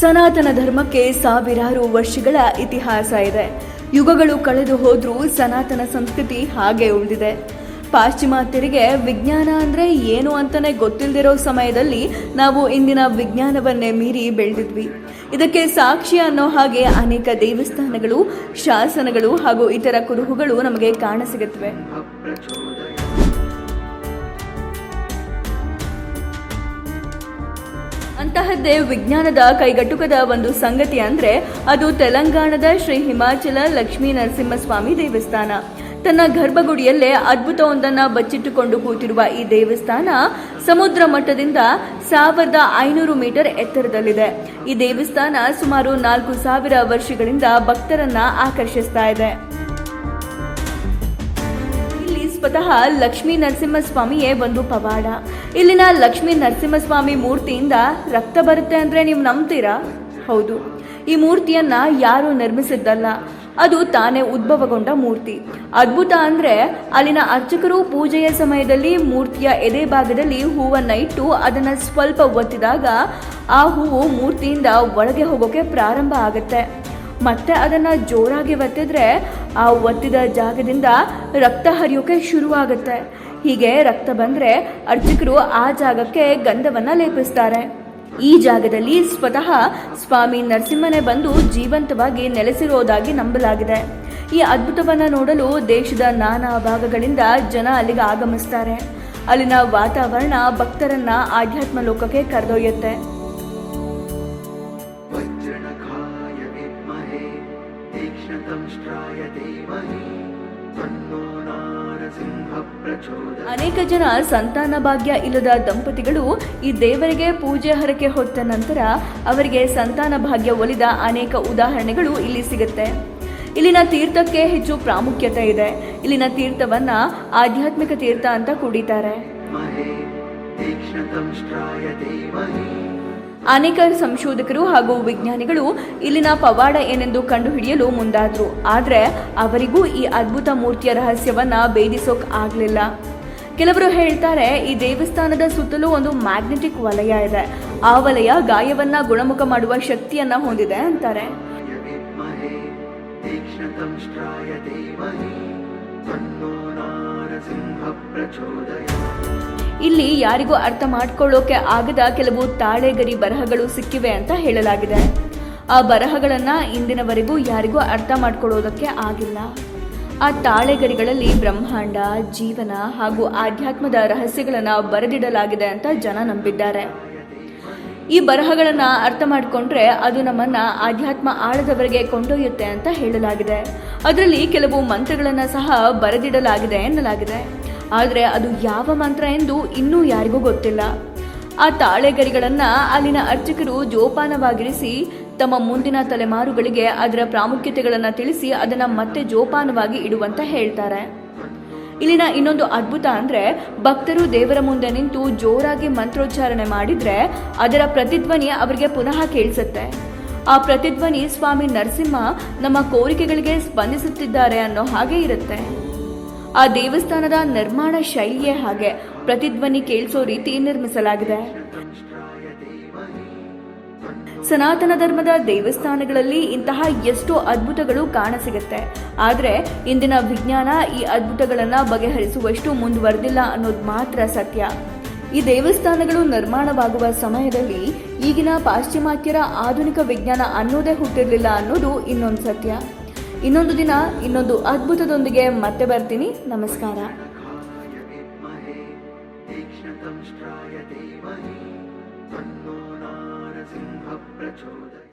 ಸನಾತನ ಧರ್ಮಕ್ಕೆ ಸಾವಿರಾರು ವರ್ಷಗಳ ಇತಿಹಾಸ ಇದೆ. ಯುಗಗಳು ಕಳೆದು ಹೋದ್ರೂ ಸನಾತನ ಸಂಸ್ಕೃತಿ ಹಾಗೆ ಉಳಿದಿದೆ. ಪಾಶ್ಚಿಮಾತ್ಯರಿಗೆ ವಿಜ್ಞಾನ ಅಂದರೆ ಏನು ಅಂತಾನೆ ಗೊತ್ತಿಲ್ಲದಿರೋ ಸಮಯದಲ್ಲಿ ನಾವು ಇಂದಿನ ವಿಜ್ಞಾನವನ್ನೇ ಮೀರಿ ಬೆಳೆದಿದ್ವಿ. ಇದಕ್ಕೆ ಸಾಕ್ಷಿ ಅನ್ನೋ ಹಾಗೆ ಅನೇಕ ದೇವಸ್ಥಾನಗಳು, ಶಾಸನಗಳು ಹಾಗೂ ಇತರ ಕುರುಹುಗಳು ನಮಗೆ ಕಾಣಸಿಗುತ್ತವೆ. ಅಂತಹದ್ದೇ ವಿಜ್ಞಾನದ ಕೈಗೆಟುಕದ ಒಂದು ಸಂಗತಿ ಅಂದ್ರೆ ಅದು ತೆಲಂಗಾಣದ ಶ್ರೀ ಹಿಮಾಚಲ ಲಕ್ಷ್ಮೀ ನರಸಿಂಹಸ್ವಾಮಿ ದೇವಸ್ಥಾನ. ತನ್ನ ಗರ್ಭಗುಡಿಯಲ್ಲೇ ಅದ್ಭುತವೊಂದನ್ನು ಬಚ್ಚಿಟ್ಟುಕೊಂಡು ಕೂತಿರುವ ಈ ದೇವಸ್ಥಾನ ಸಮುದ್ರ ಮಟ್ಟದಿಂದ 1500 ಮೀಟರ್ ಎತ್ತರದಲ್ಲಿದೆ. ಈ ದೇವಸ್ಥಾನ ಸುಮಾರು 4000 ವರ್ಷಗಳಿಂದ ಭಕ್ತರನ್ನ ಆಕರ್ಷಿಸ್ತಾ ಇದೆ. ಸ್ವತಃ ಲಕ್ಷ್ಮೀ ನರಸಿಂಹಸ್ವಾಮಿಯೇ ಒಂದು ಪವಾಡ. ಇಲ್ಲಿನ ಲಕ್ಷ್ಮೀ ನರಸಿಂಹಸ್ವಾಮಿ ಮೂರ್ತಿಯಿಂದ ರಕ್ತ ಬರುತ್ತೆ ಅಂದ್ರೆ ನೀವು ನಂಬ್ತೀರಾ? ಹೌದು, ಈ ಮೂರ್ತಿಯನ್ನ ಯಾರು ನಿರ್ಮಿಸಿದ್ದಲ್ಲ, ಅದು ತಾನೇ ಉದ್ಭವಗೊಂಡ ಮೂರ್ತಿ. ಅದ್ಭುತ ಅಂದ್ರೆ ಅಲ್ಲಿನ ಅರ್ಚಕರು ಪೂಜೆಯ ಸಮಯದಲ್ಲಿ ಮೂರ್ತಿಯ ಎದೆ ಭಾಗದಲ್ಲಿ ಹೂವನ್ನ ಇಟ್ಟು ಅದನ್ನ ಸ್ವಲ್ಪ ಒತ್ತಿದಾಗ ಆ ಹೂವು ಮೂರ್ತಿಯಿಂದ ಒಳಗೆ ಹೋಗೋಕೆ ಪ್ರಾರಂಭ ಆಗುತ್ತೆ. ಮತ್ತೆ ಅದನ್ನು ಜೋರಾಗಿ ಒತ್ತಿದ್ರೆ ಆ ಒತ್ತಿದ ಜಾಗದಿಂದ ರಕ್ತ ಹರಿಯೋಕೆ ಶುರುವಾಗುತ್ತೆ. ಹೀಗೆ ರಕ್ತ ಬಂದರೆ ಅರ್ಚಕರು ಆ ಜಾಗಕ್ಕೆ ಗಂಧವನ್ನು ಲೇಪಿಸ್ತಾರೆ. ಈ ಜಾಗದಲ್ಲಿ ಸ್ವತಃ ಸ್ವಾಮಿ ನರಸಿಂಹನೇ ಬಂದು ಜೀವಂತವಾಗಿ ನೆಲೆಸಿರೋದಾಗಿ ನಂಬಲಾಗಿದೆ. ಈ ಅದ್ಭುತವನ್ನು ನೋಡಲು ದೇಶದ ನಾನಾ ಭಾಗಗಳಿಂದ ಜನ ಅಲ್ಲಿಗೆ ಆಗಮಿಸ್ತಾರೆ. ಅಲ್ಲಿನ ವಾತಾವರಣ ಭಕ್ತರನ್ನ ಆಧ್ಯಾತ್ಮ ಲೋಕಕ್ಕೆ ಕರೆದೊಯ್ಯುತ್ತೆ. ಅನೇಕ ಜನ ಸಂತಾನ ಭಾಗ್ಯ ಇಲ್ಲದ ದಂಪತಿಗಳು ಈ ದೇವರಿಗೆ ಪೂಜೆ ಹರಕೆ ಹೊತ್ತ ನಂತರ ಅವರಿಗೆ ಸಂತಾನ ಭಾಗ್ಯ ಒಲಿದ ಅನೇಕ ಉದಾಹರಣೆಗಳು ಇಲ್ಲಿ ಸಿಗುತ್ತೆ. ಇಲ್ಲಿನ ತೀರ್ಥಕ್ಕೆ ಹೆಚ್ಚು ಪ್ರಾಮುಖ್ಯತೆ ಇದೆ. ಇಲ್ಲಿನ ತೀರ್ಥವನ್ನ ಆಧ್ಯಾತ್ಮಿಕ ತೀರ್ಥ ಅಂತ ಕುಡಿತಾರೆ. ಅನೇಕ ಸಂಶೋಧಕರು ಹಾಗೂ ವಿಜ್ಞಾನಿಗಳು ಇಲ್ಲಿನ ಪವಾಡ ಏನೆಂದು ಕಂಡುಹಿಡಿಯಲು ಮುಂದಾದ್ರು. ಆದರೆ ಅವರಿಗೂ ಈ ಅದ್ಭುತ ಮೂರ್ತಿಯ ರಹಸ್ಯವನ್ನ ಭೇದಿಸೋಕ್ ಆಗ್ಲಿಲ್ಲ. ಕೆಲವರು ಹೇಳ್ತಾರೆ, ಈ ದೇವಸ್ಥಾನದ ಸುತ್ತಲೂ ಒಂದು ಮ್ಯಾಗ್ನೆಟಿಕ್ ವಲಯ ಇದೆ. ಆ ವಲಯ ಗಾಯವನ್ನ ಗುಣಮುಖ ಮಾಡುವ ಶಕ್ತಿಯನ್ನ ಹೊಂದಿದೆ ಅಂತಾರೆ. ಇಲ್ಲಿ ಯಾರಿಗೂ ಅರ್ಥ ಮಾಡ್ಕೊಳ್ಳೋಕೆ ಆಗದ ಕೆಲವು ತಾಳೆಗರಿ ಬರಹಗಳು ಸಿಕ್ಕಿವೆ ಅಂತ ಹೇಳಲಾಗಿದೆ. ಆ ಬರಹಗಳನ್ನ ಇಂದಿನವರೆಗೂ ಯಾರಿಗೂ ಅರ್ಥ ಮಾಡ್ಕೊಳ್ಳೋದಕ್ಕೆ ಆಗಿಲ್ಲ. ಆ ತಾಳೆಗರಿಗಳಲ್ಲಿ ಬ್ರಹ್ಮಾಂಡ, ಜೀವನ ಹಾಗೂ ಆಧ್ಯಾತ್ಮದ ರಹಸ್ಯಗಳನ್ನ ಬರೆದಿಡಲಾಗಿದೆ ಅಂತ ಜನ ನಂಬಿದ್ದಾರೆ. ಈ ಬರಹಗಳನ್ನ ಅರ್ಥ ಮಾಡಿಕೊಂಡ್ರೆ ಅದು ನಮ್ಮನ್ನ ಆಧ್ಯಾತ್ಮ ಆಳದವರೆಗೆ ಕೊಂಡೊಯ್ಯುತ್ತೆ ಅಂತ ಹೇಳಲಾಗಿದೆ. ಅದರಲ್ಲಿ ಕೆಲವು ಮಂತ್ರಗಳನ್ನ ಸಹ ಬರೆದಿಡಲಾಗಿದೆ ಎನ್ನಲಾಗಿದೆ. ಆದರೆ ಅದು ಯಾವ ಮಂತ್ರ ಎಂದು ಇನ್ನೂ ಯಾರಿಗೂ ಗೊತ್ತಿಲ್ಲ. ಆ ತಾಳೆಗರಿಗಳನ್ನು ಅಲ್ಲಿನ ಅರ್ಚಕರು ಜೋಪಾನವಾಗಿರಿಸಿ ತಮ್ಮ ಮುಂದಿನ ತಲೆಮಾರುಗಳಿಗೆ ಅದರ ಪ್ರಾಮುಖ್ಯತೆಗಳನ್ನು ತಿಳಿಸಿ ಅದನ್ನು ಮತ್ತೆ ಜೋಪಾನವಾಗಿ ಇಡುವಂತ ಹೇಳ್ತಾರೆ. ಇಲ್ಲಿನ ಇನ್ನೊಂದು ಅದ್ಭುತ ಅಂದರೆ ಭಕ್ತರು ದೇವರ ಮುಂದೆ ನಿಂತು ಜೋರಾಗಿ ಮಂತ್ರೋಚ್ಚಾರಣೆ ಮಾಡಿದರೆ ಅದರ ಪ್ರತಿಧ್ವನಿ ಅವರಿಗೆ ಪುನಃ ಕೇಳಿಸುತ್ತೆ. ಆ ಪ್ರತಿಧ್ವನಿ ಸ್ವಾಮಿ ನರಸಿಂಹ ನಮ್ಮ ಕೋರಿಕೆಗಳಿಗೆ ಸ್ಪಂದಿಸುತ್ತಿದ್ದಾರೆ ಅನ್ನೋ ಹಾಗೆ ಇರುತ್ತೆ. ಆ ದೇವಸ್ಥಾನದ ನಿರ್ಮಾಣ ಶೈಲಿಯೇ ಹಾಗೆ, ಪ್ರತಿಧ್ವನಿ ಕೇಳಿಸೋ ರೀತಿ ನಿರ್ಮಿಸಲಾಗಿದೆ. ಸನಾತನ ಧರ್ಮದ ದೇವಸ್ಥಾನಗಳಲ್ಲಿ ಇಂತಹ ಎಷ್ಟೋ ಅದ್ಭುತಗಳು ಕಾಣಸಿಗುತ್ತೆ. ಆದರೆ ಇಂದಿನ ವಿಜ್ಞಾನ ಈ ಅದ್ಭುತಗಳನ್ನು ಬಗೆಹರಿಸುವಷ್ಟು ಮುಂದುವರೆದಿಲ್ಲ ಅನ್ನೋದು ಮಾತ್ರ ಸತ್ಯ. ಈ ದೇವಸ್ಥಾನಗಳು ನಿರ್ಮಾಣವಾಗುವ ಸಮಯದಲ್ಲಿ ಈಗಿನ ಪಾಶ್ಚಿಮಾತ್ಯರ ಆಧುನಿಕ ವಿಜ್ಞಾನ ಅನ್ನೋದೇ ಹುಟ್ಟಿರಲಿಲ್ಲ ಅನ್ನೋದು ಇನ್ನೊಂದು ಸತ್ಯ. ಇನ್ನೊಂದು ದಿನ ಇನ್ನೊಂದು ಅದ್ಭುತದೊಂದಿಗೆ ಮತ್ತೆ ಬರ್ತೀನಿ. ನಮಸ್ಕಾರ. ಪ್ರಚೋದಯ